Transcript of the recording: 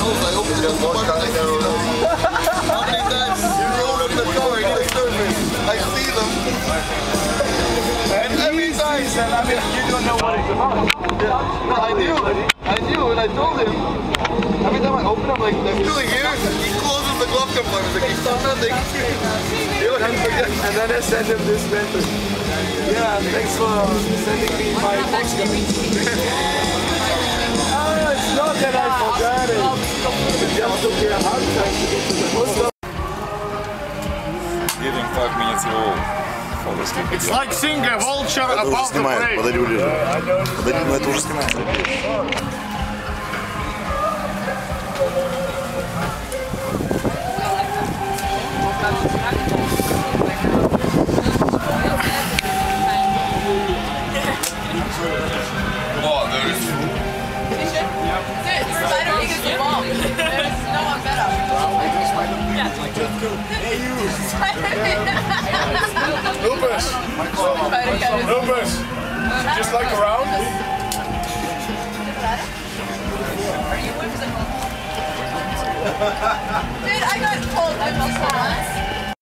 house, I opened the door, I see them. How many times you roll up the car, you get a service, I see them. And every time, I mean, you don't know what it's about. yeah. No, I knew, and I told him. Every time I open, I'm like, I'm still here. He closes the glove compartment, like he saw nothing. And then I send him this message. Yeah, thanks for sending me my postcard. It's not that I forgot it. It just took me a hard time to get to the postcard. Giving 5 minutes old. It's like seeing a vulture above the prey. Подойди ближе. Подойди, но это уже снимается. Oh, there is. Dude, Spider League is the bomb. There's no one better. Hey, you. Lupus. Lupus. Just like around. Dude, I got cold. I